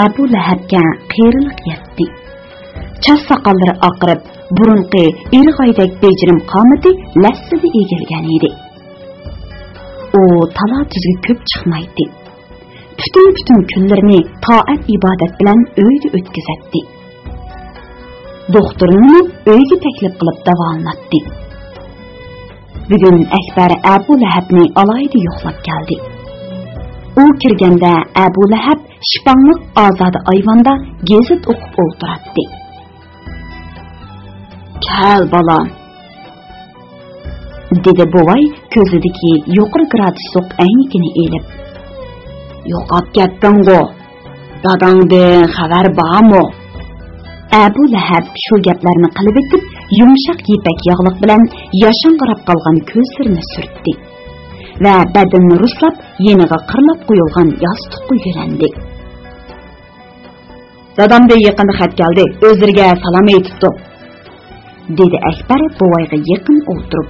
Abu Lahabga qiyrilik yetdi. Ças saqallari oqirib, burunqi irg'aydek bejirim qomati lassida egilgan edi. U tala tuzga ko'p chiqmaydi. Bütün kunlarini taat ibodat bilan uyda o'tkazatdi. Doktorni uyga taklif qilib davolatdi. Bugun Akbar Abu Lahabni alayda yo'qlab keldi. U kirganda Abu Lahab shipanliq ozodi ayvonda gazet o'qib o'tirardi. "Kel balam," dedi buvay ko'zidagi yuqori gradusliq aynigini elib. "Yo'qab ketding-ku. Dadangdan xabar bormi?" Abu Lahab shu gaplarni qilib etib, yumshoq yipak yog'liq bilan yashang'irab qolgan ko'zlarini surtdi va badanni ruslab, yeniga qirlab qo'yilgan yostiqqa yo'landi. "Dadamdan yaqinda xat keldi, o'zlariga salom aytibdi," dedi Akbar buvayga yaqin o'tirib.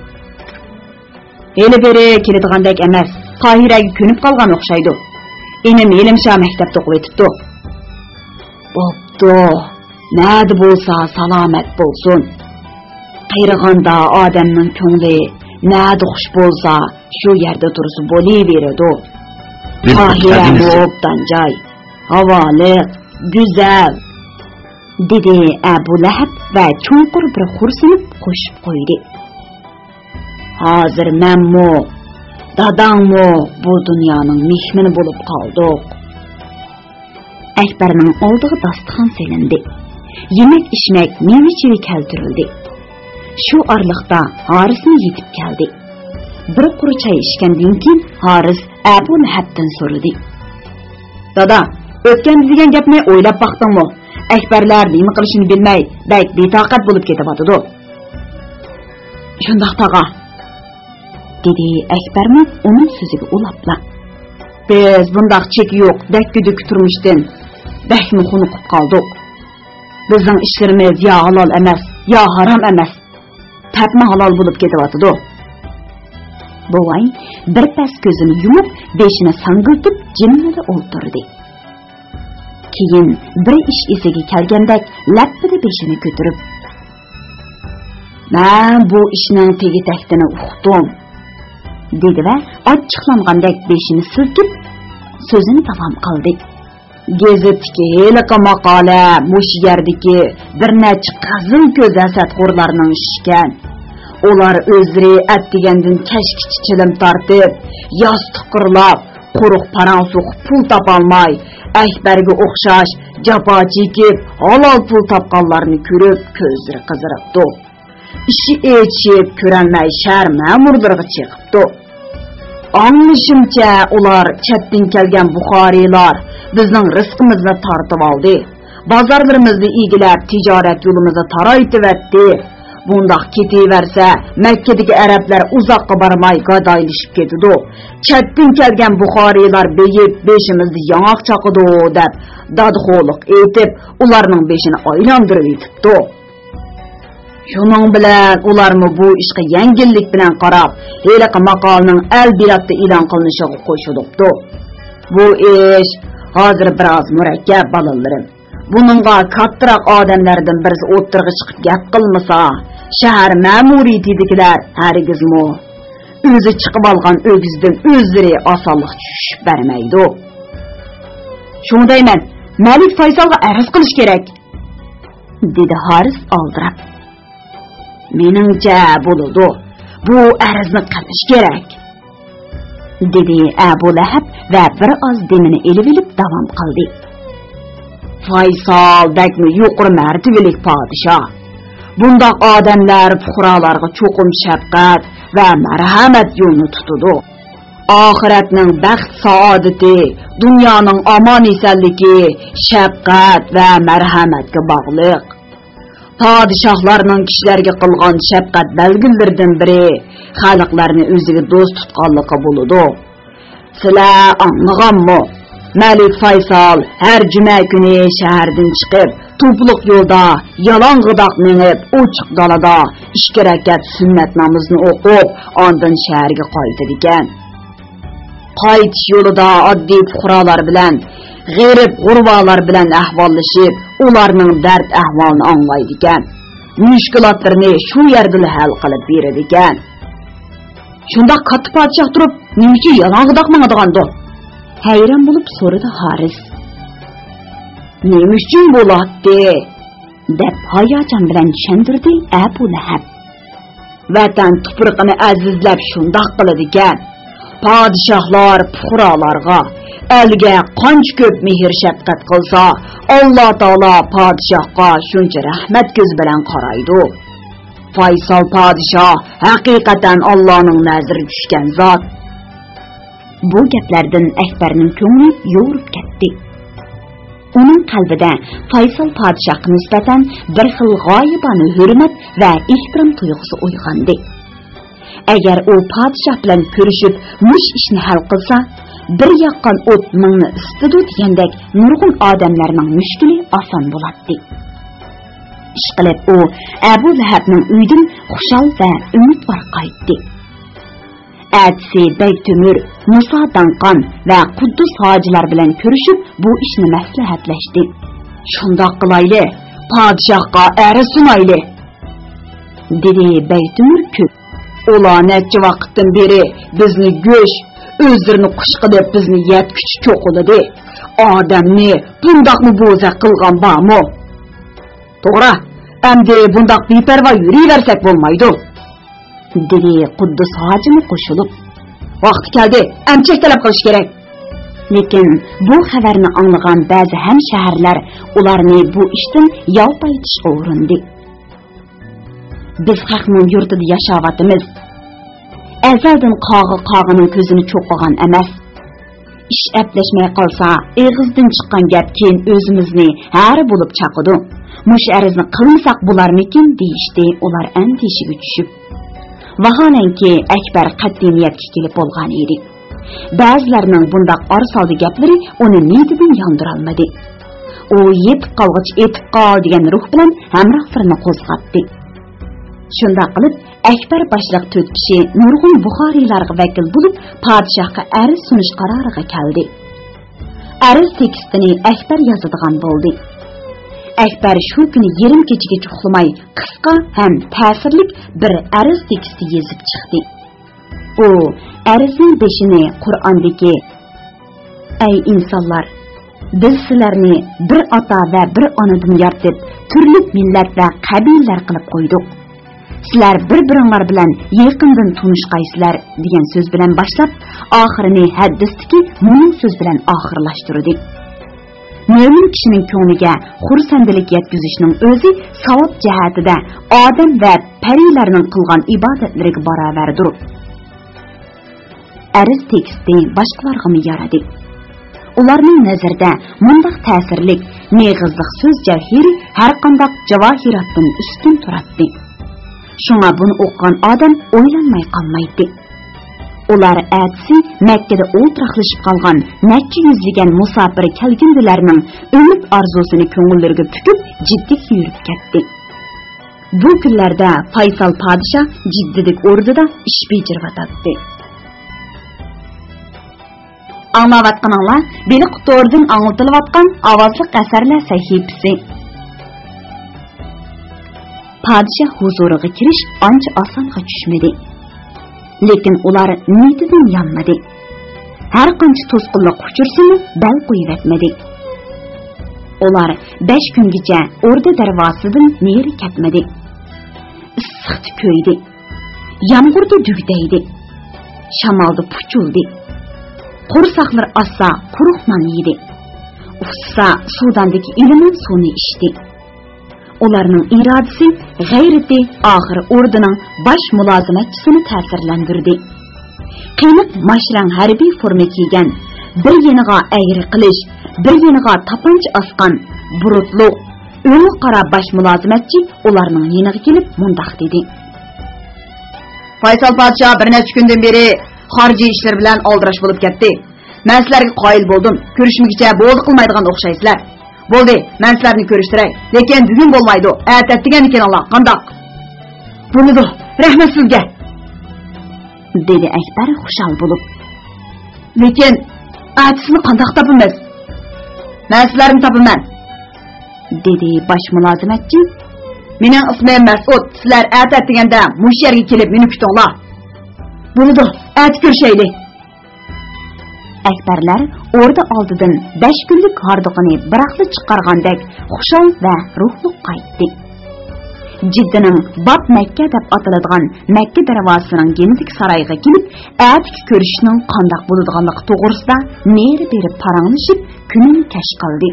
"Eli beri keladigandak emas, Qohiraga ko'nib qolgan o'xshaydi. Enim Yelimsha maktabda o'qib etibdi." "Bo'pti. Nada bo'lsa salomat bo'lsin. Qayrig'anda odamning ko'ngli nada xush bo'lsa, shu yerda tursa bo'laveradi. Qohira bo'ptan joy, havoliq, go'zal," dedi Abu Lahab va chunqur bir xursinib qo'shib qo'ydi. "Hozir menmi, dadangmi bu dunyoning mehmoni bo'lib qoldik." Akbarning oldiga dasturxon selindi. Yemek içmek meyve-çivi keltirildi. Şu arlıqda Haris'ni yetip geldi. Bir kuru çay içkenden keyin Haris Abu Lahabdan so'radi. "Dada, o'tgan degan gapni o'ylab baqdingmi? Akbarlar nima qilishini bilmay, bak betaqat bo'lib ketyapti." "Shundoq tog'a," dedi Akbarmi uning so'ziga ulabla. "Biz bundaq cheki yo'q, dakki-dukki turmushdan bakmi xunukib qoldik. Bizning ishlarimiz ya halol emas, ya haram emas. Tapma halol bo'lib ketyapti." Buvay bir pas ko'zini yumib, beshini sangiltib jimlada o'ltirdi. Keyin bir ish esiga kelgandek lappida beshini ko'tarib, "Men bu ishning tegi-taktini uqdim," dedi va ochiqlangandek beshini silkib so'zini davom qildi. "Gazetdagi heliqa maqola mush yerdagi bir necha qizil ko'z hasadxo'rlarning ishgan. Ular o'zlari atdigandan kashkichi chilim tortib, yostiq qirlab, quruq parang so'qib pul topolmay, Akbarga o'xshash jafo chekib, halol pul topganlarni ko'rib, ko'zlari qiziribdi. Ishi echib, ko'rolmay shahar ma'murlariga chiqibdi. Anlashimcha ular chatdan kelgan Buxoriylar bizning rizqimizni tortib oldi. Bozorlarimizni egilab, tijorat yo'limizni taraytibatdi. Bundaq ketaversa, Makkadagi arablar uzoqqa bormay gadoylashib ketdi. Chatdan kelgan Buxoriylar beyib, beshimizni yangoq chaqidi deb dadxo'liq aytib, ularning beshini aylantirib yetibdi. Shuning bilan ularmi bu ishga yengillik bilan qarab, heliqa maqolning al-bilatda e'lon qilinishiga qo'shilibdi. Bu ish hozir biroz murakkab bolalarim. Buningga kattaroq odamlardan birisi o'tirg'i chiqib gap qilmasa, shahar ma'muriyatidagilar hargizmi o'zi chiqib olgan o'gizdan o'zlari osonlik tushib bermaydi. Shuni deyman, Malik Faysalga arz qilish kerak, dedi Haris oldirab. "Meningcha bo'ladi. Bu arzni qilish kerak," dedi Abu Lahab va bir oz demini elib davom qildi. "Faysal dakmi yuqori martabalik podshoh. Bundoq odamlar fuqarolarga cho'qim shafqat va marhamat yo'lini tutadi. Oxiratning baxt saodati, dunyoning omon-esanligi shafqat va marhamatga bog'liq. Padişahlarning kishilarga qilgan shafqat belgilaridan biri xalqlarni o'ziga do'st tutganligi bo'ladi. Sizlar anlaganmi? Malik Faysal her cuma kuni shahardan chiqib, to'pliq yo'lda yalang'idoq minib, ochiq dalada 2 rakat sunnat namozni o'qib, ondan shaharga qaytadi ekan. Qaytish yo'lida oddiy fuqarolar bilan g'erib g'urbalar bilan ahvollashib, ularning dard ahvolini anglaydi ekan. Mushkulotlarni shu yerda hal qilib beradi ekan. Shunda katta podshoh turib, nima yalang'idoq mangadigandu? Hayron bo'lib so'radi Haris. Nima uchun bo'ladi? deb hayajon bilan tushuntirdi Abu Lahab. Vatan tuprog'ini azizlab shundoq qiladi ekan. Podshohlar fuqarolarga elga qancha ko'p mehr shafqat qilsa, Alloh taolo podshohga shuncha rahmat ko'z bilan qaraydi. Faysal podshoh haqiqatan Allohning nazari tushgan zot. Bu gaplardan Akbarning ko'ngli yo'rib ketdi. Uning qalbida Faysal podshohga nisbatan bir xil g'oyibona hurmat va ehtirom tuyg'usi uyg'ondi. Agar u podshoh bilan ko'rishib, mush ishni hal qilsa, bir yoqqan o't mingni isitadi degandek nurg'un odamlarning mushkuli oson bo'ladi. Ishqilib u Abu Lahabning uyidan xushal va umidvor qaytdi. Atsi Baytumur, Musa Danqon va Quddus hojilar bilan ko'rishib, bu ishni maslahatlashdi. Shundoq qilayli, podshohga arz sunayli, dedi Baytumur ko'p. Ular necha vaqtdan beri bizni go'sh, o'zlarini qush qilib bizni yetkichi cho'qiladi. Odamni bundoqmi bo'za qilgan bormi? To'g'ri, endi bundoq beparvo yuraversak bo'lmaydi, dedi Quddus hojimi qo'shilib. Vaqti keldi, amchak talab qilish kerak. Lekin bu xabarni anglagan ba'zi ham shaharlar ularni bu ishdan yolpaytishga urindi. Biz haqning yurtida yashayotimiz. Azaldan qog'ining ko'zini cho'qqigan emas. Ish aplashmay qolsa, eg'izdan chiqqan gap keyin o'zimizni har bo'lib chaqidi. Mush arizni qilmasak bo'larmikin deyishdi ular andishiga tushib. Vaholanki Akbar qat'iy niyatga kelib bo'lgan edi. Ba'zilarning bundoq orsoldi gaplari uni niyatidan yondirolmadi. U yetib qolg'ich etib qol degan ruh bilan hamrohlarini qo'zg'atdi. Shunda qilib Akbar boshliq 4 kishi nurg'un Buxoriylarga vakil bo'lib, podshohga arz sunish qaroriga keldi. Arz tekstini Akbar yozadigan bo'ldi. Akbar shu kuni yarim kechaga uxlamay qisqa ham ta'sirli bir arz teksti yozib chiqdi. U arzning beshini Qur'ondagi: "Ey insonlar, biz sizlarni bir ota va bir onadan yaratib, turli millat va qabilalar qilib qo'ydik. Sizlar bir-biringlar bilan yaqindan tanishqaysizlar" degan so'z bilan boshlab, oxirini haddisdiki buning so'z bilan oxirlashtirdi. Mo'min kishining ko'ngliga xursandlik yetkazishning o'zi savob jihatida odam va parilarning qilgan ibodatlariga barobardir. Arz teksti boshqalarga yaradi. Ularning nazarida mundaq ta'sirlik, neg'izliq so'z javhiri har qanday javohiratdan ustun turadi. Shunga buni o'qigan odam o'ylanmay qolmaydi. Ular atsi Makkada o'ltiraqlashib qolgan necha yuzlagan musofir kelgindilarning umid orzusini ko'ngillariga pukib jiddiy yurib ketdi. Bu kunlarda Faysal podshoh jiddilik o'rnida ish bajarayotdi. Anglayotganinglar beni qutordan anglatilayotgan ovozli asarlar sahifasi. Podshoh huzuriga kirish ancha osonga tushmadi. Lekin ular niyatidan yanmadi. Har qancha to'sqinlik uchursimi bal qo'yib etmadi. Ular 5 kungacha o'rda darvozasidan neri ketmadi. Issiqda ko'ydi. Yomg'irda dugdaydi. Shamolda puchuldi. Qo'rsaqlar assa quruq non yedi. Ufsa suvdandagi ilimin suvni ichdi. Ularning irodasi, g'ayrati oxir o'rdining bosh mulozimatchisini ta'sirlantirdi. Qiynib mashrang harbiy forma kiygan, bir yeniga ayri qilish, bir yeniga tapancha osgan, burutliq, o'ng qora bosh mulozimatchi ularning yeniga kelib mundaq dedi: "Faysal podshoh bir necha kundan beri xorijiy ishlar bilan oldirash bo'lib ketdi. Men sizlarga qoyil bo'ldim. Ko'rishmagicha bo'ldi qilmaydigan o'xshaysizlar. Bo'ldi, men sizlarni ko'rishtiray. Lekin bugun bo'lmaydi. Ertat degan ekan Alloh. Qandoq? Bo'ladi. Rahmat sizga", dedi Akbar xushal bo'lib. "Lekin atisini qandoq topamiz?" "Men sizlarni topaman", dedi baş mulozimatchi. "Mening ismim Mas'ud. Sizlar atat deganda mush yerga kelib meni kutinglar." "Bo'ldi, at ko'rishaylik." Akbarlar orada oldidan 5 kunlik hardiqini biraqli chiqargandek xushal va ruhli qaytdi. Jiddining Bab Makka deb ataladigan Makka darvozasining gendik saroyiga kelib, atki ko'rishning qandoq bo'ladiganligi to'g'risida neri berib paranglashib, kunini kash qildi.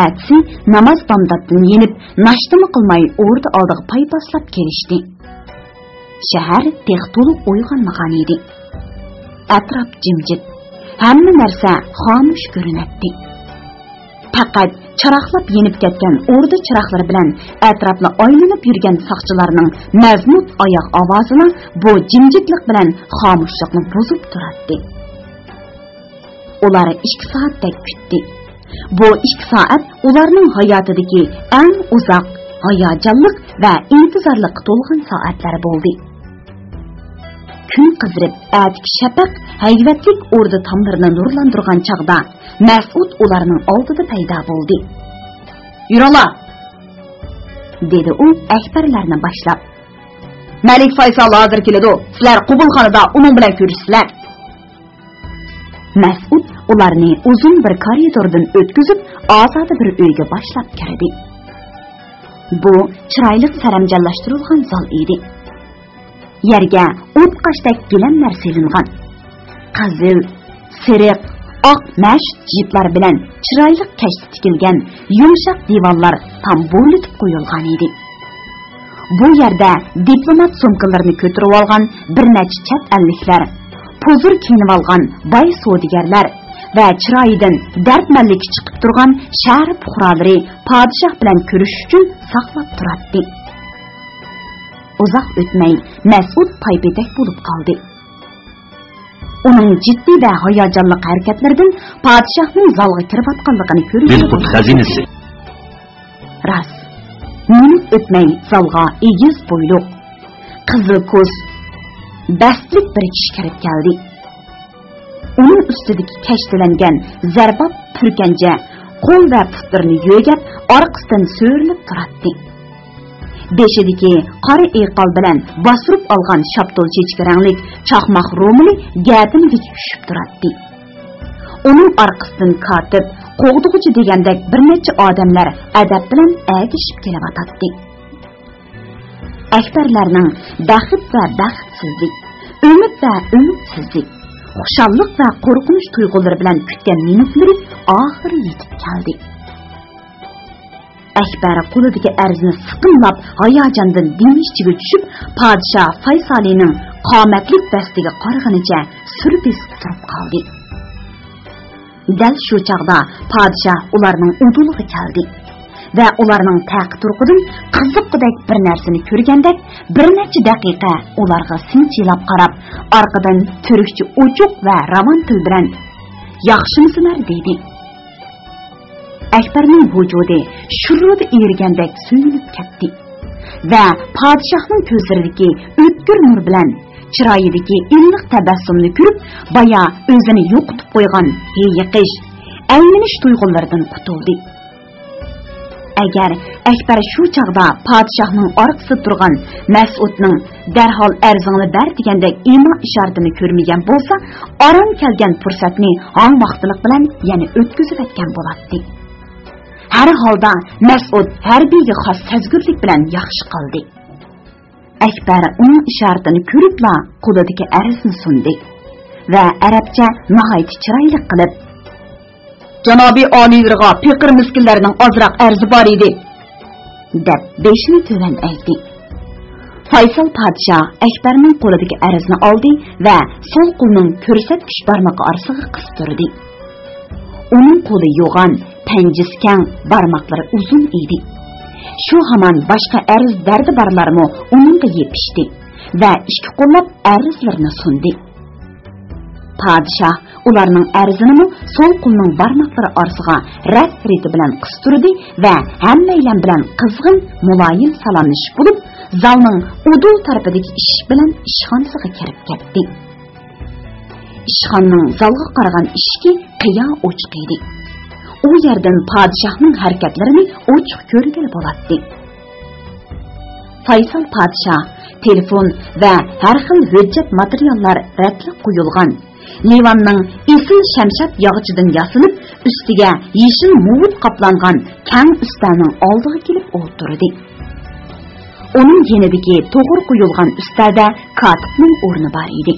Atsi namoz bomdatdan yenib, nashtimi qilmay orada oldiga paypaslab kelishdi. Shahar textulu uyg'onmagan edi. Atrof jimjit, hamma narsa xomush ko'rinadi. Faqat chiroqlab yenib ketgan orda chiroqlari bilan atrofni aylanib yurgan soqchilarning mazmut oyoq ovozini bu jimjitlik bilan xomushlikni buzib turadi. Ular 2 soatdek kutdi. Bu 2 soat ularning hayotidagi eng uzoq, hayajonli va intizorlikqa to'lgan soatlar bo'ldi. Kun qizirib, atki shafaq hayvatlik orda tomlarini nurlantirgan chaqda Mas'ud ularning oldida paydo bo'ldi. "Yuringlar", dedi u akbarlarni boshlab. "Malik Faysal hozir keladi. Sizlar qubulxonada uning bilan ko'rishsizlar." Mas'ud ularni uzun bir koridordan o'tkazib, ozoda bir uyga boshlab kirdi. Bu chiroyli saramjonlashtirilgan zal edi. Yerga o't qashdak gilamlar selingan. Qizil, sariq, oq masht jiplar bilan chiroyli kashti tikilgan yumshoq divanlar tam bo'litib qo'yilgan edi. Bu yerda diplomat sumkalarini ko'tarib olgan bir necha chet elliklar, pozur kiyinib olgan boy savdogarlar va chiroyidan dardmanlik chiqib turgan shahar fuqarolari podshoh bilan ko'rishish uchun saqlab turadi. Uzoq o'tmay Mas'ud paypetak bo'lib qoldi. Uning jiddiy va hayajonli harakatlaridan podshohning zalga kirib atganligini ko'rib, Dilqut xazinasi. Ras. Minut o'tmay zalga egiz bo'yliq, qizil ko'z, dastlik bir kishi kirib keldi. Uning ustidagi kashtalangan zarbab purkanja qo'l va putlarini yo'gab, orqasidan so'rilib turadi. Beshidagi qora eqol bilan bostirib olgan shaptol chechki ranglik chaqmoq ro'mili gadiniga tushib turadi. Uning orqasidan kotib, qo'g'dug'uchi degandek bir necha odamlar adab bilan agishib kelyotdi. Akbarlarning baxit va baxtsizlik, umid va umidsizlik, xushallik va qo'rqinch tuyg'ulari bilan kutgan minutlari oxiri yetib keldi. Akbar qo'lidagi arzni siqimlab hayajondan dengichga tushib, podshoh Faysalining qomatlik dastiga qarag'anicha surpis turib qoldi. Dal shu chaqda podshoh ularning uduliga keldi va ularning taq turqidan qiziqdek bir narsani ko'rgandek bir necha daqiqa ularga sinchilab qarab, orqadan turkcha ochiq va ravon til bilan "Yaxshimisizlar?" dedi. Akbarning vujudi shurrida ergandek suyunib ketdi va podshohning ko'zlaridagi o'tkir nur bilan chiroyidagi iliq tabassumni ko'rib, baya o'zini yo'qotib qo'ygan yiqish, aylanish tuyg'ularidan qutuldi. Agar Akbar shu chaqda podshohning orqasida turgan Mas'udning darhol arzingni ber degandek imo ishoratini ko'rmagan bo'lsa, orom kelgan fursatni hang vaqtliq bilan yana o'tkazib o'tgan bo'ladi. Har holda Mas'ud harbiyga xos sezgirlik bilan yaxshi qildi. Akbar uning ishoratini ko'ribla qo'lidagi arzni sundi va arabcha nihoyat chiroyli qilib: "Janobiy oliylarga fiqr miskinlarning ozroq arzi bor edi", deb beshini tuvan aytdi. Faysal podshoh Akbarning qo'lidagi arzni oldi va so'l qo'lining ko'rsatkich barmoqi orasiga qistirdi. Uning qo'li yo'g'on, panjisi keng, barmoqlari uzun edi. Shu hamon boshqa arz dardi barlarmi uningga yepishdi va ikki qo'llab arzlarini sundi. Podshoh ularning arzini so'l qo'lining barmoqlari orasiga rad-reti bilan qistirdi va hammaylar bilan qizg'in, muloyim salomlashib bo'lib, zalning udul tarafidagi eshik bilan ishxonasiga kirib ketdi. ishxonaning zalga qaragan eshigi qiya ochiq edi. U yerdan podshohning harakatlarini ochiq ko'rgili bo'ladi. Faysal podshoh telefon va har xil hujjat materiallar ratli qo'yilgan Livanning esil shamshat yog'chidan yasilib, ustiga yeshil muvut qoplangan kang ustalning oldiga kelib o'tirdi. Uning yanidagi to'g'ri qo'yilgan ustalda katibning o'rni bor edi.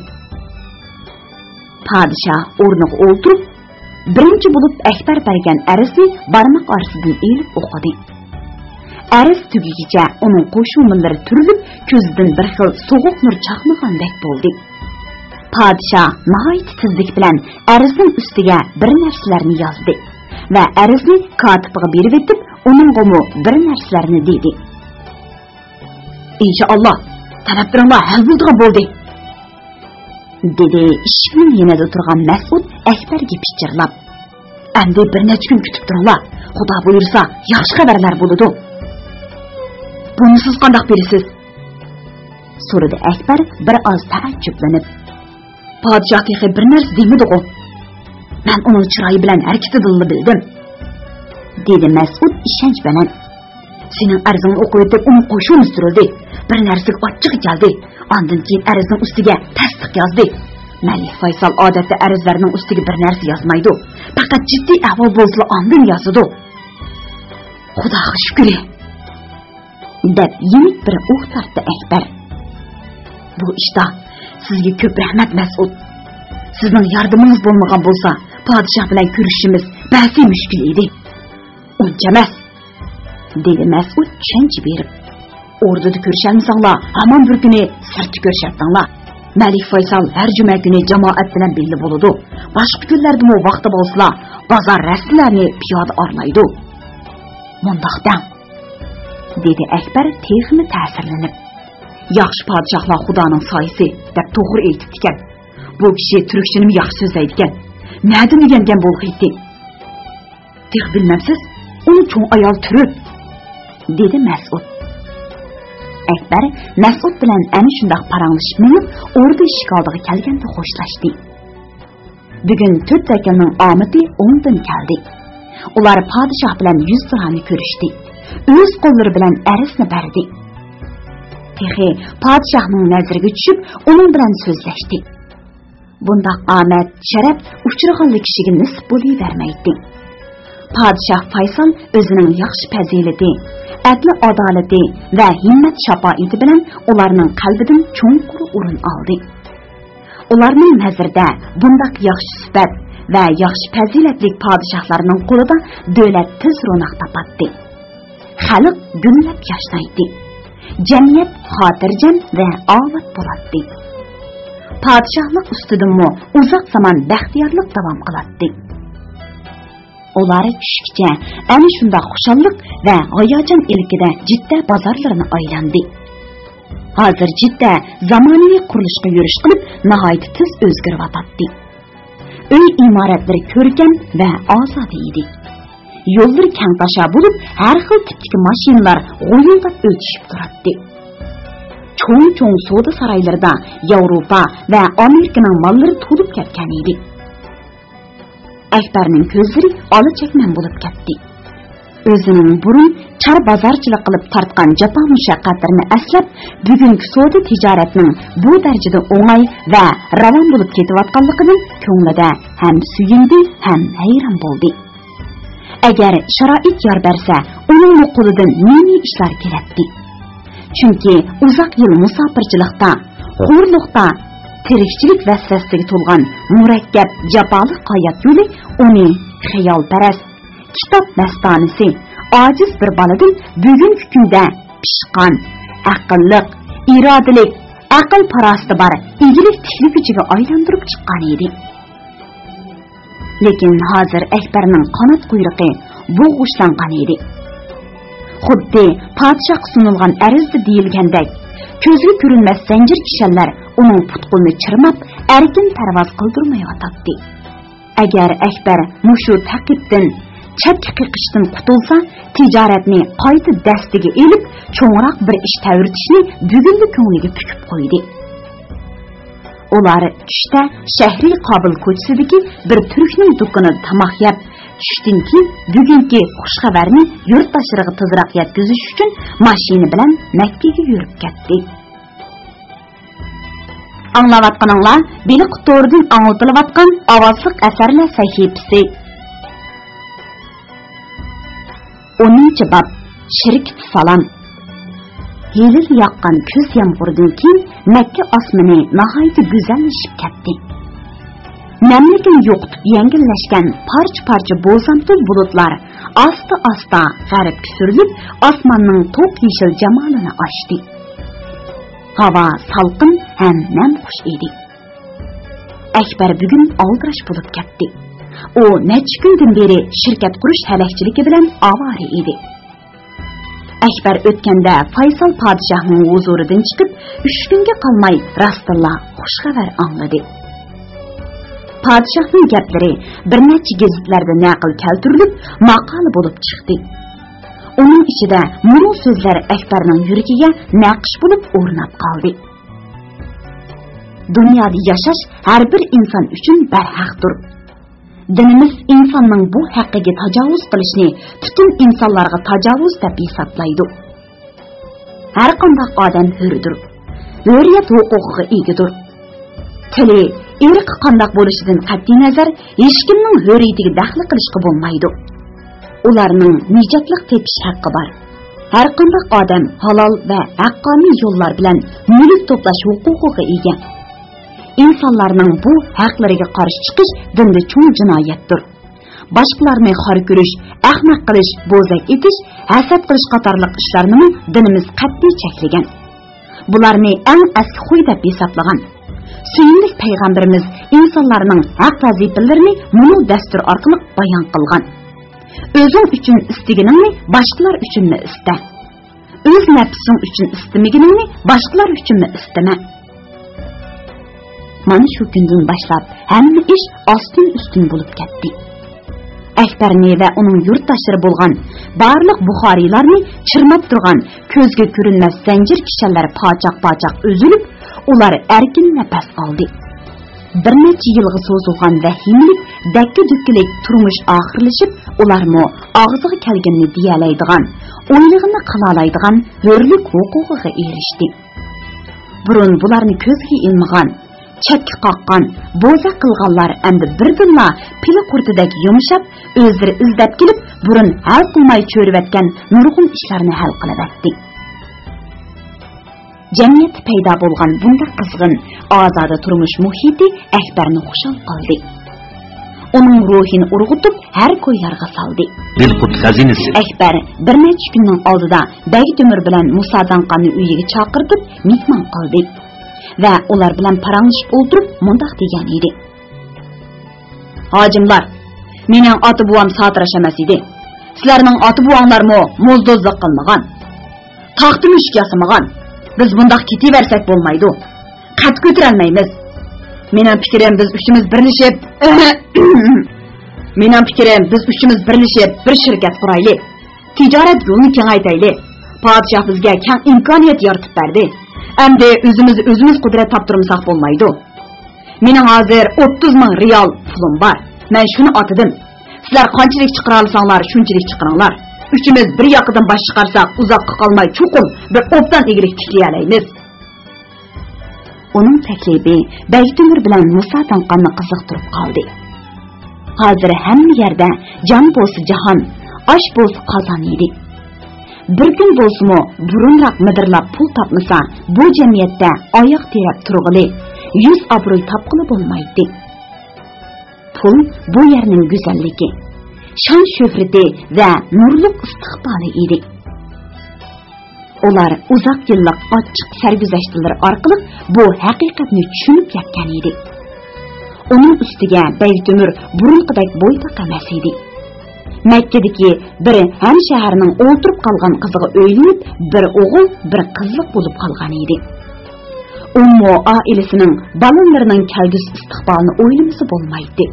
Podshoh o'rniga o'tirib, birinchi bo'lib Akbar bergan arizni barmoq orasidan elib o'qidi. Ariz tugigicha uning qo'shimlari turilib, ko'zidan bir xil sovuq nur chaqnagandek bo'ldi. Podshoh nihoyat tezlik bilan arizning ustiga bir narsalarni yozdi va arizni kotibga berib etib, uningga bir narsalarni dedi. "Inshaalloh, talablaringlar hal bo'lgan bo'ldi", dedi ishning yanada turgan Mas'ud Akbarga pichirlab. "Endi bir necha kun kutib turinglar. Xudo buyursa, yaxshi xabarlar bo'ladi." "Buni siz qanday bilasiz?" so'radi Akbar bir oz taajjublanib. "Podshoh texi bir narsa demadi-ku. Men uning chiroyi bilan harakatini bildim", dedi Mas'ud ishonch bilan. "Sening arzingni o'qib etib, uni qo'shimiz turildi. Bir narsaga ochiq keldi. Ondan keyin arzning ustiga tasdiq yozdi. Malik Faysal odatda arzlarning ustiga bir narsa yozmaydi. Faqat jiddiy ahvol bo'lsa ondan yozadi. Xudoga shukr", deb yenik bir o'q tortdi Akbar. "Bu ishda sizga ko'p rahmat Mas'ud. Sizning yordamingiz bo'lmagan bo'lsa, podshoh bilan ko'rishimiz ba'zi mushkul edi." "Uncha emas", dedi Mas'ud tushuncha berib. "O'rdada ko'rishamizlar, hamon bir kuni sirtda ko'rishatdinglar. Malik Faysal har juma kuni jamoat bilan belli bo'ladi. Boshqa kunlarda mo vaqti bo'lsa, bozor rasmlarni piyoda orlaydi. Mundaqdan", dedi Akbar texmi ta'sirlanib. "Yaxshi podshohlar Xudoning soyisi", deb to'g'ri aytibdi ekan. Bu kishi turkchini yaxshi so'zlaydi ekan. Nima degangan bo'lg'iydi? "Tek bilmamsiz, uni cho'ng ayol turib", dedi Mas'ud. Akbar Mas'ud bilan ana shundoq paranglashib minib, o'rda eshik oldiga kelganda xo'shlashdi. Bugun 4 vakilning omadi o'ngdan keldi. Ular podshoh bilan yuz so'rani ko'rishdi. O'z qo'llari bilan arizni berdi. Texi podshohning nazariga tushib, uning bilan so'zlashdi. Bundaq omad, sharaf uchirg'anli kishiga nisb bo'lavermaydi. Podshoh Faysal o'zining yaxshi fazilati, adli adolati va himmat shafoati bilan ularning qalbidan cho'nqur o'rin oldi. Ularning nazarida bundaq yaxshi sifat va yaxshi fazilatli podshohlarning qo'lida davlat tez ro'naq topadi. Xalq gullab yashnaydi. Jamiyat xotirjam va obod bo'ladi. Podshohlik ustidanmi uzoq zaman baxtiyorlik davom qiladi. Ular tushgacha ana shunda xushallik va hayajon ilkida Jidda bozorlarini aylandi. Hozir Jidda zamonaviy qurilishga yurish qilib, nihoyat tez o'zgarib uy imoratlari ko'rkam va ozod edi. Yo'llar kang tasha bo'lib, har xil tipdagi mashinalar g'o'yillab o'tishib turardi. Cho'ng-cho'ng savdo saroylarida Yevropa va Amerikaning mollari to'lib ketgan edi. Akbarning ko'zlari olachakman bo'lib ketdi. O'zining burun char bozorchilik qilib tortgan jafo mushaqqatlarini aslab, bugungi savdo tijoratning bu darajada o'ng'ay va ravon bo'lib ketayotganligidan ko'nglida ham suyundi, ham hayron bo'ldi. Agar sharoit yor bersa, uning qo'lidan nima ishlar keladi? Chunki uzoq yil musofirchilikda, xo'rliqda, tirikchilik vasvasiga to'lgan murakkab jafoli hayot yo'li uni xayolparast, kitob mastonisi, ojiz bir boladan bugungi kunda pishqon, aqlliq, irodalik, aql farosati bor igilik tikligichiga aylantirib chiqqan edi. Lekin hozir Akbarning qanot quyruqi bo'g'ishlangan edi. Xuddi podshoh sunilgan arizda deyilgandek, ko'zga ko'rinmas zanjir kishanlar uning putqulni chirmab, erkin parvoz qildirmayotdi. Agar Akbar mushu taqibdan, chatki qiqishdan qutulsa, tijoratni qayta dastiga elib, cho'ngroq bir ish tavritishni bugungi ko'ngliga pukib qo'ydi. Ular tushda shahriy Qobil ko'chasidagi bir turkning do'konida tamoq yeb, tushdan keyin bugungi xushxabarni yurtdoshlariga tezroq yetkazish uchun mashina bilan Makkaga yurib ketdi. Anglayotganinglar Beliq to'ridan anglatilayotgan ovozliq asarlar sahifasi. 10-bab Shirk salom. Yelil yaqqan kuz yomg'iridan keyin Makka osmoni nihoyatda go'zallashib ketdi. Namlikni yo'qitib yengillashgan parcha-parcha bo'zamtul bulutlar asta-asta g'arbga surilib, osmonning to'q yeshil jamolini ochdi. Havo salqin ham namxush edi. Akbar bugun aldirash bo'lib ketdi. U necha kundan beri shirkat qurish halakchiligi bilan avora edi. Akbar o'tganda Faysal podshohning huzuridan chiqib, 3 kunga qolmay rastilla xush xabar angladi. Podshohning gaplari bir necha gazetlarda naql keltirilib, maqola bo'lib chiqdi. Uning ichida bu so'zlar Akbarning yuragiga naqsh bo'lib o'rnab qoldi. Dunyoda yashash har bir inson uchun barhaqdir. Dinimiz insonning bu haqqiga tajovuz qilishni butun insonlarga tajovuz deb hisoblaydi. Har qanday odam hurdir. Hurriyat huquqiga egadir. Tili, irqi qanday bo'lishidan qat'iy nazar hech kimning hurriyatiga daxl qilishga bo'lmaydi. Ularning nijotlik tepish haqqi bor. Har qanday odam halol va haqqoniy yo'llar bilan mulk to'plash huquqiga ega. İnsanlarning bu haqlariga qarshi chiqish dinda cho'ng jinoyatdir. Boshqalarni xor ko'rish, ahmoq qilish, bo'zak etish, hasad qilish qatorliq ishlarni dinimiz qat'iy cheklagan. Bularni eng asli xuy deb hisoblagan. Suyimli payg'ambarimiz insonlarning haq vazifalarini bunu dastur orqali bayon qilgan. O'zing uchun istaganingni boshqalar uchun ista. O'z nafsing uchun istamaganingni boshqalar uchun istama. Mana shu kundan boshlab hamma ish ostin-ustin bo'lib ketdi. Akbarni va uning yurtdoshlari bo'lgan barliq Buxoriylarni chirmab turgan ko'zga ko'rinmas zanjir kishanlar pochoq-pochoq uzilib, ular erkin nafas oldi. Bir necha yilga so'zilgan vahimlik, dakki-dukkilik turmush oxirlashib, ularmo og'ziga kelganini deyalaydigan, o'ylig'ini qilalaydigan hurlik huquqiga erishdi. Burun bularni ko'zga ilmagan, chakki qoqqan, bo'za qilganlar endi birdinla pili qurtidagi yumshab, o'zlari izdab kelib, burun hal qilmay cho'rivatgan nurg'un ishlarni hal qilavatdi. Jamiyat paydo bo'lgan bunda qizg'in, ozoda turmush muhiti Akbarni xushal qildi. Uning ruhini urg'utib, har ko'ylarga soldi. Dilqut xazinasi. Akbar bir necha kunning oldida Bag'dumir bilan Musa Danqonni uyiga chaqirib, mehmon qildi. Va ular bilan paranglashib o'tirib, mundaq degan edi. Hojimlar, mening ota-buvam satirash emas edi. Sizlarning ota-buvanglarmo mo'zdozlik qilmagan. Taxtni mushk yasamagan. Biz bundaq ketaversak bo'lmaydi. Qat ko'tarolmaymiz. Mening fikrim biz uchimiz birlashib bir shirkat quraylik. Tijorat yo'lini kengaytaylik. Podshoh bizga keng imkoniyat yaratib berdi. Endi o'zimiz qudrat toptirmasak bo'lmaydi. Mening hozir 30 ming riyol pulim bor. Men shuni otidim. Sizlar qanchalik chiqara olsanglar, shunchalik chiqaringlar. Uchimiz bir yoqdan bosh chiqarsak, uzoqqa qolmay chuqur bir obdan egrik tiklay olamiz. Uning taklifi Bag'dumir bilan Musa Danqonni qiziqtirib qoldi. Hozir hamma yerda jon bo'lsa jahon, osh bo'lsa qozon edi. Bir kun bo'lsa-mu burunroq midirlab pul topmasa, bu jamiyatda oyoq terab turg'ili, yuz obro'y topqili bo'lmaydi. Pul bu yerning go'zalligi, shon shuhrati va nurliq istiqboli edi. Ular uzoq yillik ochiq sarguzashtlar orqali bu haqiqatni tushunib yetgan edi. Uning ustiga Bag'dumir burunqidek bo'ytoq emas edi. Makkadagi bir ham shaharning o'ltirib qolgan qiziga o'ylanib, bir o'g'il, bir qizlik bo'lib qolgan edi. Ummu oilasining balanlarining kelgusi istiqbolini o'ylamasa bo'lmaydi.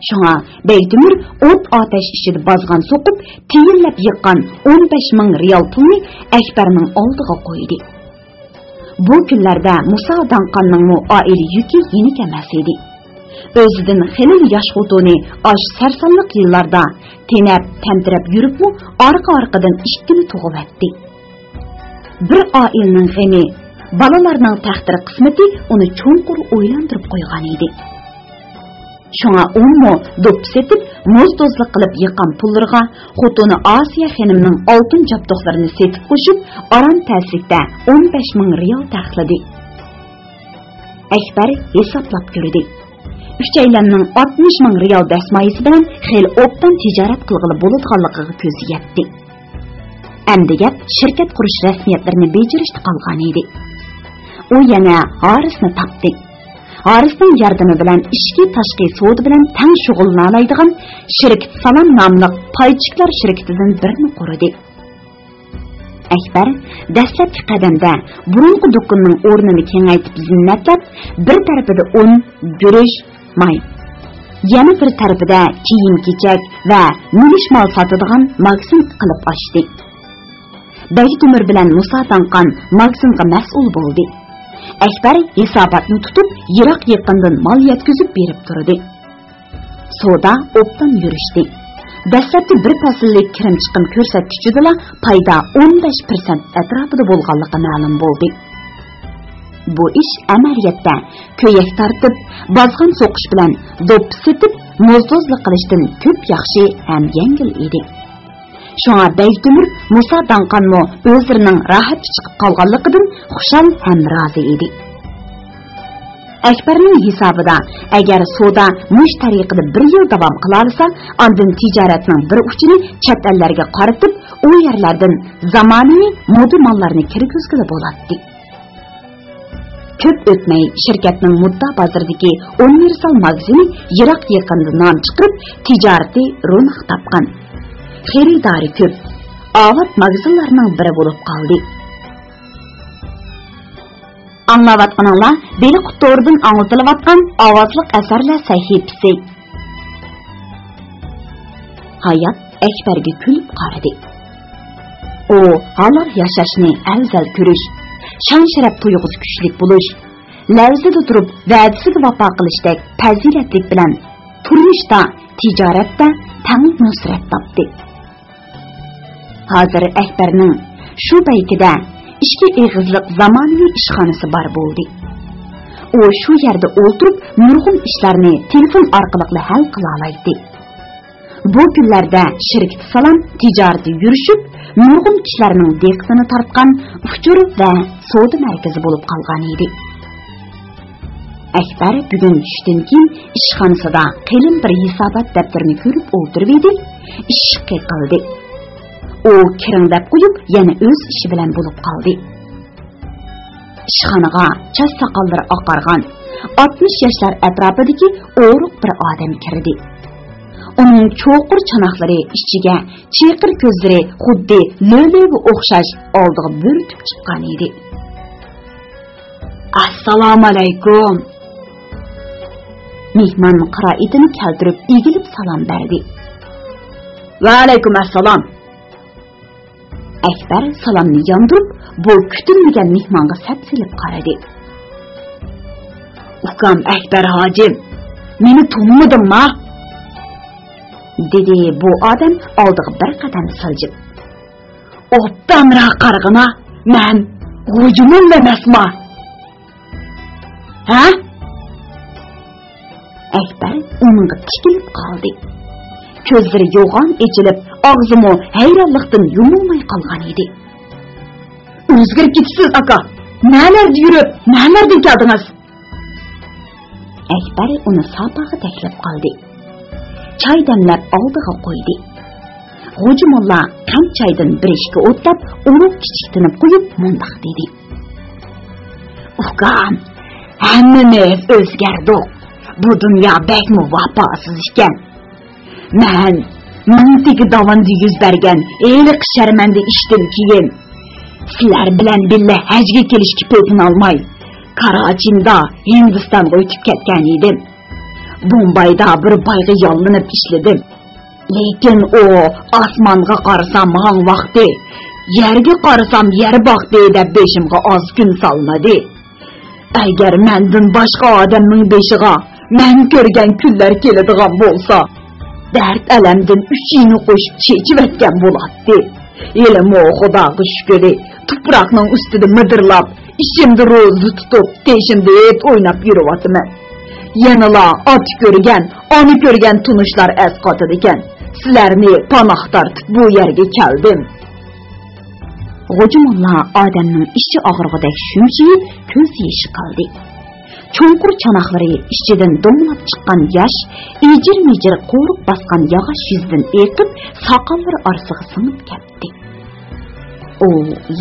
Shunga Bag'dumir o't otash ishida bozgan so'qib, tiyillab yiqqan 15 ming riyol pulni Akbarning oldiga qo'ydi. Bu kunlarda Musa Danqanning oila yuki yenik emas edi. O'zidan xilil yosh xotini osh sarsonlik yillarda tenab, tantirab yuribmi, orqa-orqadan ikkini tug'ib Bir oilaning g'ami, balalarning taqdir qismati uni cho'nqur o'ylantirib qo'ygan edi. Şuna onmu dopsetip, mozdozluk qilib yiqqan pullarga xotini Asiya xanımning oltin jabdoqlarini setib qo'shib, aram ta'sirlikda 15,000 riyal taxladi. Akbar hisoblab ko'rdi. Uchaylanning 60,000 riyal dasmoyisi bilan xel obdan tijorat qilg'ili bo'ladiganligiga ko'zi yetdi. Endi gap shirkat qurish rasmiyatlarini bejirishda qolgan edi. U yana Harisni topdi. Harisning yordami bilan ishki tashqi savdo bilan tang shug'ullanadigan Shirkat Salom nomli paychiqlar shirkatidan birini qurdi. Akbar dastlabki qadamda burungi do'konning o'rnini kengaytib zinnatlab, bir tarafida un, guruch, may, yana bir tarafida kiyim-kechak va milish mol sotadigan magazin qilib ochdi. Bag'dumir bilan Musa Danqan magazinga mas'ul bo'ldi. Akbar hisobotni tutib, yiroq yaqindan mol yetkazib berib turdi. Savdo obdan yurishdi. Dastlabki bir fasllik kirim chiqim ko'rsatkichida payda 15% atrofida bo'lganligi ma'lum bo'ldi. Bu ish amaliyotda ko'yak tortib, bozg'in so'qish bilan dop setib, mozdozlik qilishdan ko'p yaxshi ham yengil edi. Şuna Bagdumir Musa Danqanmo o'zlarining rohat chiqib qolganligidan xushal ham rozi edi. Akbarning hisobida agar savdo mush tariqada 1 yil davom qila olsa, ondan tijoratning bir uchini chet ellarga qaratib, u yerlardan zamonaviy moda mollarni kirgizgili bo'ladi. Ko'p o'tmay shirkatning mudda bozoridagi universal magazini yiroq yaqinda nom chiqib, tijorati ro'naq topgan. Xaridori ko'p, avvat magazinlarning biri bo'lib qoldi. Anglayotganinglar, Beliq to'rdan anglatilayotgan ovozliq asarlar sahifasi. Hayot Akbarga kulib qaradi. U halol yashashni afzal ko'rish, shon-sharaf tuyg'usi kuchli bo'lish, lavzida turib va'dasiga vafo qilishdek fazilatlik bilan turmushda, tijoratda tang nusrat topdi. Hozir Akbarning shu paytida ishga eg'izliq zamonaviy ishxonasi bor bo'ldi. U shu yerda o'tirib, nurg'un ishlarni telefon orqali hal qila oladi. Bu kunlarda Shirkat Salom tijorati yurishib, nurg'un kishilarning diqqatini tortgan uchur va savdo markazi bo'lib qolgan edi. Akbar bugun tushdan keyin ishxonasida qalin bir hisobot daftarini ko'rib o'tirib edi, ishga qoldi. U kiringdab qo'yib, yana o'z ishi bilan bo'lib qoldi. Ishxonaga chas soqollari oqargan 60 yoshlar atrofidagi o'ruq bir odam kirdi. Uning cho'qir chanoqlari ichiga chiqir ko'zlari xuddi lo'liga o'xshash oldiga bo'rtib chiqqan edi. Assalomu alaykum. Mehmon qiroatini keltirib, egilib salom berdi. Va alaykum assalom. Akbar salomni yondirib, bu kutilmagan mehmonga sapsilib qaradi. Ukam Akbar hojim, meni tanımadingmi? Dedi bu odam oldiga bir qadam siljib. Obdanra qarg'ina, men hujumim emasmi? Ha? Akbar uningga tikilib qoldi. Ko'zlari yo'g'on echilib, og'zimi hayronlikdan yumilmay qolgan edi. O'zgarib ketibsiz aka. Nalarda yurib, nalardan keldingiz? Akbar uni sopaga taklif qildi. Choy damlab oldiga qo'ydi. G'o'jimolla qand choydan bir ishga o'tlab, uni kichiktinib qo'yib, mundoq dedi. Ukam, hammamiz o'zgardik. Bu dunyo bakmi vafosiz ekan. Men mintigi davonda yuz bergan eliq sharmanda ishdan keyin sizlar bilan billa hajga kelishga pulni olmay, Karachinda Hindistonga o'tib ketgan edim. Bombayda bir boyga yollanib ishladim. Lekin u osmonga qarasam, men vaqti Yerga qarasam yer baqdi deb beshimga oz kun salmadi. Agar mendan boshqa odamning beshiga men ko'rgan kunlar keladigan bo'lsa, dard alamdan uchini qo'shib chechib etgan bo'ladi. Elimo Xudoga shukr, tuproqning ustida midirlab, ishimda ro'zi tutib, teshimda et o'ynab yuryapman. Yanıla at ko'rgan, onu ko'rgan tunishlar az qotadi ekan. Sizlarni panoh tortib bu yerga keldim. G'o'jamulla odamning ichi og'rig'idek shumshiyib, ko'z yeshi qildi. Cho'nqur chanoqlari ichidan domlab chiqqan yosh, ijir-mijir qo'riq bosgan yog'och yuzdan eqib, soqollari orasiga singib ketdi. U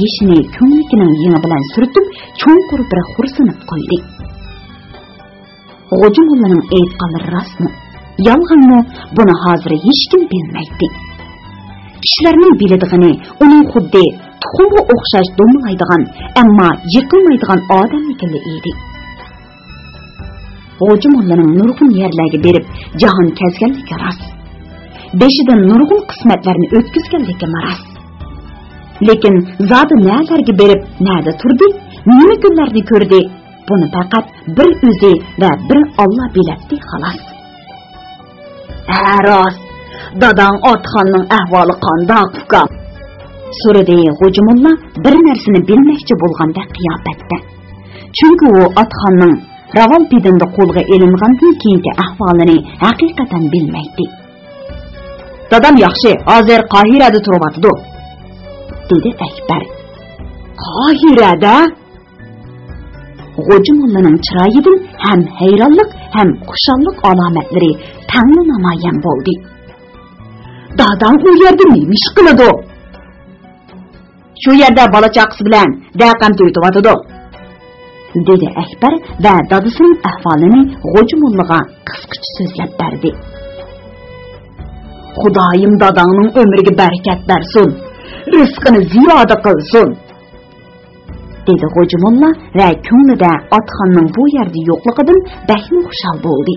yeshini ko'nglining yengi bilan surtib, cho'nqur bir xursinib qo'ydi. G'o'jamullaning aytganlari rostmi, yolg'onmi, buni hozir hech kim bilmaydi. Kishilarning biladiğini uning xuddi tuxumga o'xshash domlaydigan, ammo yiqilmaydigan odamnikini edi. G'o'jamullaning nurg'un yerlarga berib, jahon kezganligi rost. Beshidan nurg'un qismatlarni o'tkazganligi rost. Lekin zodi nelarga berib, nada turdi, nima kunlarni ko'rdi, buni faqat bir o'zi va bir Alloh biladi xolos. Rost, dadang Otxonning ahvoli qanday uka? So'radi G'o'jamulla bir narsani bilmoqchi bo'lganda qiyofatda. Chunki u Otxonning Ravalpidinda qo'lga elingandan keyingi ahvolini haqiqatan bilmaydi. Dadam yaxshi, hozir Qohirada turibdi, dedi Akbar. Qohirada? G'o'jamullaning chiroyidan ham hayronlik, ham xushallik alomatlari tangli namoyon bo'ldi. Dadam u yerda nima ish qiladi? Shu yerda bola chaqasi bilan daqam to'ytibdi, dedi Akbar va dadasining ahvolini G'o'jamullaga qisqacha so'zlab berdi. Xudoyim dadangning umriga barakat bersin, rizqini ziyoda qilsin, dedi G'o'jamulla va ko'nglida Otxonning bu yerda yo'qligidan baxtli xushal bo'ldi.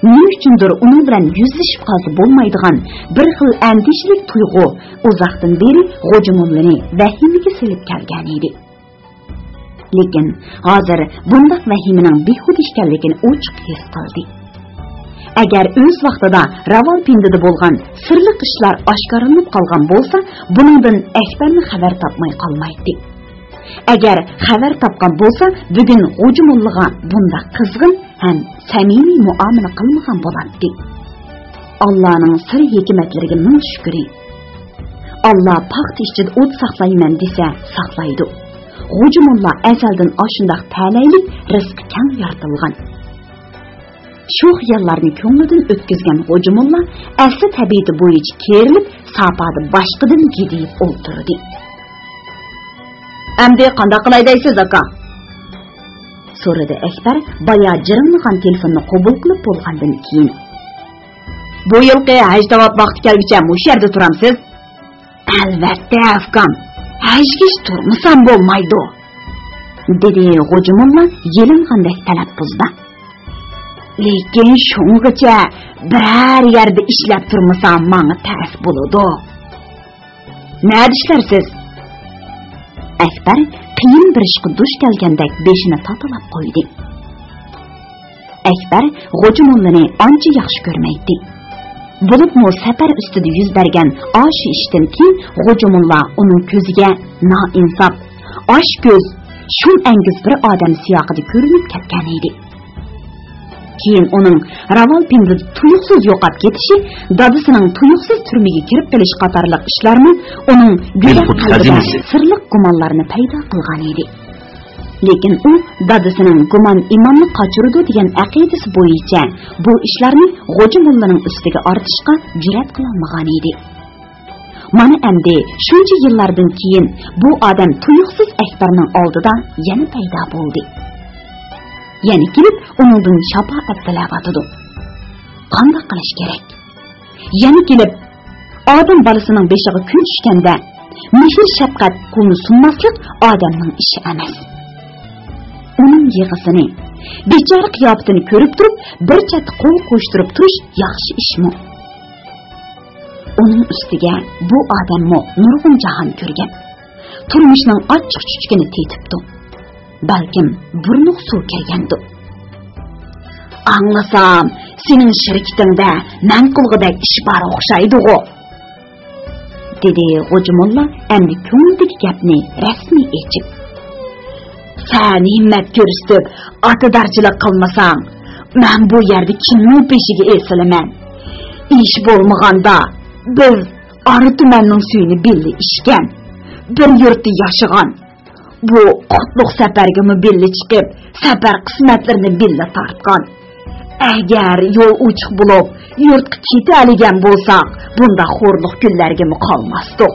Nima uchundir uning bilan yuzlashib qolsa bo'lmaydigan bir xil andishlik tuyg'u uzoqdan beri G'o'jamullani vahimaga solib kelgan edi. Lekin hozir bunday vahimaning behuda ekanligini ochiq his qildi. Agar o'z vaqtida Ravalpindida bo'lgan sirli ishlar oshkoralanib qolgan bo'lsa, buningdan Akbarni xabar topmay qolmaydi. Agar xabar topgan bo'lsa, bugun G'o'jamullaga bunday qizg'in ham samimiy muomala qilmagan bo'lardi. Allohning sir hikmatlariga ming shukri. Alloh paxt ichida o't saqlayman desa, saqlaydi. G'o'jamulla azaldan ashundoq talaylik rizqi kang yaratilgan. Shu xiyollarni ko'nglidan o'tkazgan G'o'jamulla asli tabiati bo'yicha kerilib, sapadi boshqidan gidib o'ltirdi. Amdi qanday qilay deysiz aka? So'radi Akbar boya jiringlagan telefonni qabul qilib bo'lgandan keyin. Bu yilqi haj tavab vaqti kelguncha mush yerda turamsiz? Albatta afkam. Hajga turmasam bo'lmaydi, dedi G'o'jamulla yelingandek talaffuzda. Lekin shungacha biror yerda ishlab turmasam menga ta's bo'ladi. Nima ishlarsiz? Akbar qiyin bir ishga duch kelgandek beshini tatalab qo'ydi. Akbar G'o'jamullani ancha yaxshi ko'rmaydi. Bo'libmi safar ustida yuz bergan osh ishdan keyin G'o'jamulla uning ko'ziga noinsof, osh ko'z, shum angiz bir odam siyoqida ko'rinib ketgan edi. Keyin uning Ravalpindida tuyuqsiz yo'qolib ketishi, dadasining tuyuqsiz turmaga kirib kelish qatorliq ishlarni uning go'dak qalbida sirli gumonlarni paydo qilgan edi. Lekin u dadasining gumon imonni qochirdi degan aqidasi bo'yicha bu ishlarni G'o'jamullaning ustiga ortishga jur'at qilolmagan edi. Mana endi shuncha yillardan keyin bu odam tuyuqsiz Akbarning oldida yana paydo bo'ldi. Yani kelib uningdan shafaat tilayotdi. Qanday qilish kerak? Yani kelib odam bolasining beshiga kun tushganda mehr shafqat qo'lni sunmaslik odamning ishi emas. Uning yig'isini, bechora qiyofatini ko'rib turib, bir chat qo'l qo'shtirib turish yaxshi ishmi? Uning üstüge bu adammo nurgun jahan körgen. Turmuşning açıq çüçkini tetipdi. Balkim burnuq suv kelgendi. Anlasam, senin şirketingde men qilg'idek ish bar o'xshaydi-ku, dedi Hoca Molla endi ko'ngildagi gapni rasmiy echib. Sen himmat ko'rsatib, atidarchilik qilmasang, men bu yerda kimning peshiga esilaman. İş bo'lmaganda biz Arı tumanning suyini billi ishgan, bir yurtda yashagan. Bu qutlug' safarga billi chiqib, safar qismatlarini billi tortgan. Agar yo'l ochiq bo'lib, yurtga ketaligan bo'lsak, bunda xo'rliq kunlarga qolmasdi.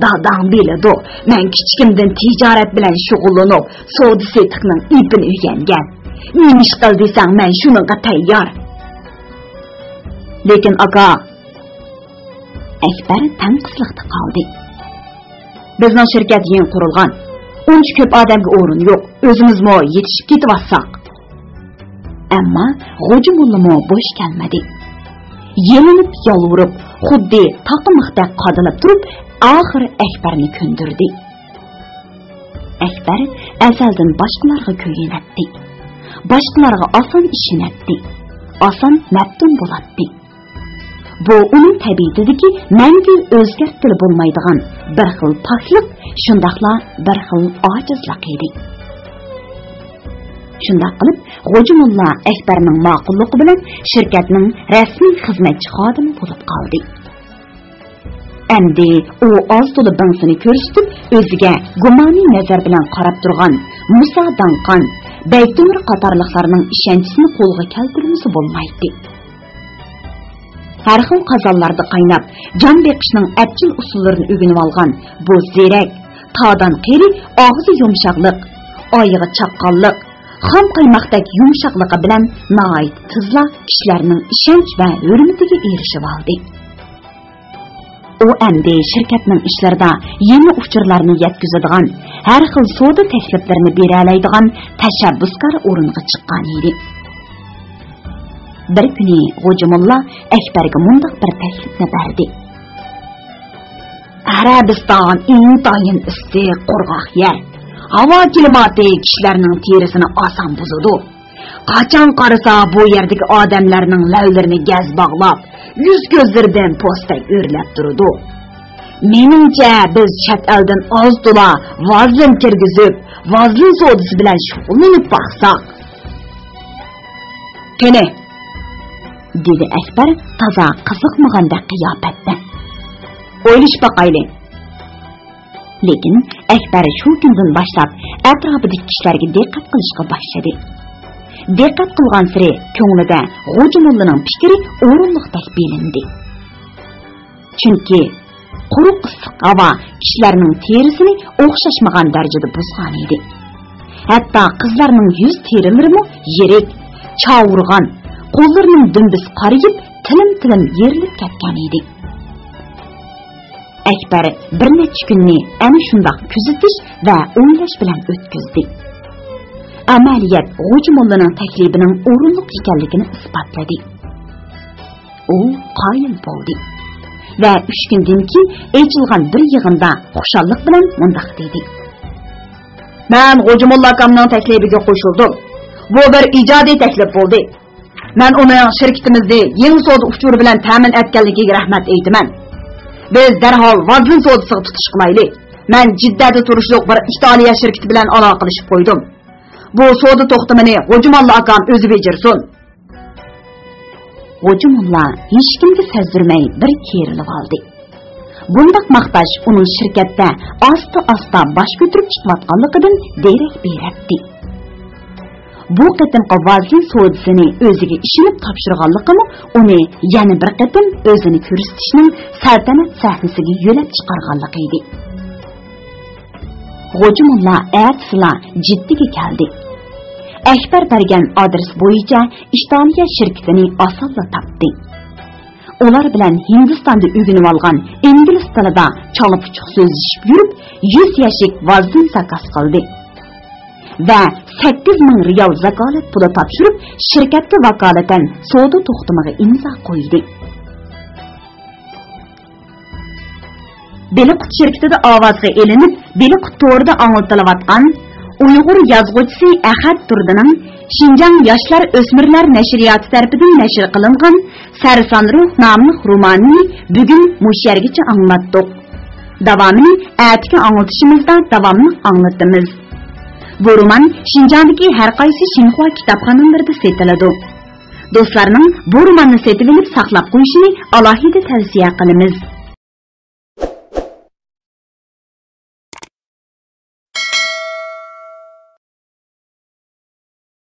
Dadam biladi, men kichikimdan tijorat bilan shug'ullanib, savdo-sotiqning ipini o'rgangan. Nima ish qil desang, men shunga tayyor. Lekin aka, Akbar tanqisliqda qoldi. Bizning shirkat yeni qurilgan. Uncha ko'p odamga o'rin yo'q. O'zimizmo yetishib ketyapsak. Ammo Hoca Mollamo bo'sh kelmadi. Yelinib, yolvurib, xuddi taqimiqda qadilib turib, oxiri Akbarni ko'ndirdi. Akbar azaldan boshqalarga ko'yinatdi. Boshqalarga oson ishonatdi. Oson maftun bo'ladi. Bu uning tabiatidagi mangu o'zgartirib bo'lmaydigan bir xil poklik, shundaqla bir xil ojizlik edi. Shundaq qilib, Hoca Molla Akbarning ma'qulligi bilan shirkatning rasmiy xizmatchi xodimi bo'lib qoldi. Endi u oz to'la bansini ko'rsatib, o'ziga gumoniy nazar bilan qarab turgan Musa Danqon, Baytumir qatorliqlarning ishonchisini qo'lga keltirmasi bo'lmaydi. Har xil qazonlarda qaynab, jon beqishning abjil usullarini o'rganib olgan bu zerak, todan qeri, og'zi yumshoqlik, oyig'i chaqqonlik, xom qaymoqdek yumshoqligi bilan nihoyat tezla kishilarning ishonch va hurmatiga erishib oldi. U endi shirkatning ishlarida yangi uchurlarni yetkazadigan, har xil savdo takliflarini bera oladigan tashabbuskor o'ringa chiqqan edi. Bir kuni Hoca Molla Akbarga mundaq bir taklifni berdi. Arabiston intayin issiq qurg'oq yer. Havo klimati kishilarning terisini oson buzadi. Qachon qarasa bu yerdagi odamlarning lavlarini gaz bog'lab, yuz ko'zlaridan postak o'rlab turadi. Meningcha biz chet eldan oz to'la vazn kirgizib, vazn savdosi bilan shug'ullanib baqsak. Qani, dedi Akbar toza qiziqmaganda qiyofatda. O'ylashib baqayli. Lekin Akbar shu kundan boshlab atrofidagi kishilarga diqqat qilishga boshladi. Diqqat qilgan sari ko'nglida Hoca Mollaning fikri o'rinliqdek bilindi. Chunki quruq issiq havo kishilarning terisini o'xshashmagan darajada buzgan edi. Hatto qizlarning yuz terilarimi yirik, chavurgan, qo'llarining dumbiz qariyib, tilim yerilib ketgan edi. Akbar bir necha kunni ana shundoq kuzatish va o'ylash bilan o'tkazdi. Amaliyat Hoca Mollaning taklifining o'rinli ekanligini isbotladi. U qoyil bo'ldi va 3 kundan keyin echilgan bir yig'inda xushallik bilan mundaq dedi. Men Hoca Molla akamning taklifiga qo'shildim. Bu bir ijodiy taklif bo'ldi. Men uning shirkatimizni yangi savdo uchuri bilan ta'min etganligiga rahmat aytaman. Biz darhol vazn savdosiga tutish qilaylik. Men Jiddada turishliq bir Italiya shirkati bilan aloqalashib qo'ydim. Bu savdo to'xtamini Hoca Molla akam o'zi bejirsin. Hoca Molla hech kimga sezdirmay bir kerilib oldi. Bundaq maqtash uning shirkatda asta bosh ko'tarib chiqayotganligidan derak beradi. Bu qatimqi vazn savdosini o'ziga ishonib topshirganligimi uni yana bir qatim o'zini ko'rsatishning saltanat sahnasiga yo'lab chiqarganligi edi. Hoca Molla ertasiga Jiddaga keldi. Akbar bergan adres bo'yicha Italiya shirkatini osonla topdi. Ular bilan Hindistonda o'rganib olgan ingliz tilida chalib-puchuq so'zlashib yurib, 100 yashik vazn zakaz qildi. Va 8000 riyal zakolat puli topshirib, shirkatga vakolatan savdo to'xtamiga imzo qo'ydi. Beliqut şirketida ovozga elinib, Beliqut to'rida anglatilayotgan Uyg'ur yozuvchisi Ahad Turdining Şinjan Yoshlar O'smirlar nashriyoti tarafidan nashr qilingan Sarson ruh nomli romanini bugun mush yergacha anglatdik. Davomini atigi anglatishimizda davomli anglatamiz. Bu roman Şinjandagi har qaysi Xinhua kitobxonalarida sotiladi. Do'stlarning bu romanni setib olib saqlab qo'yishini alohida tavsiya qilamiz.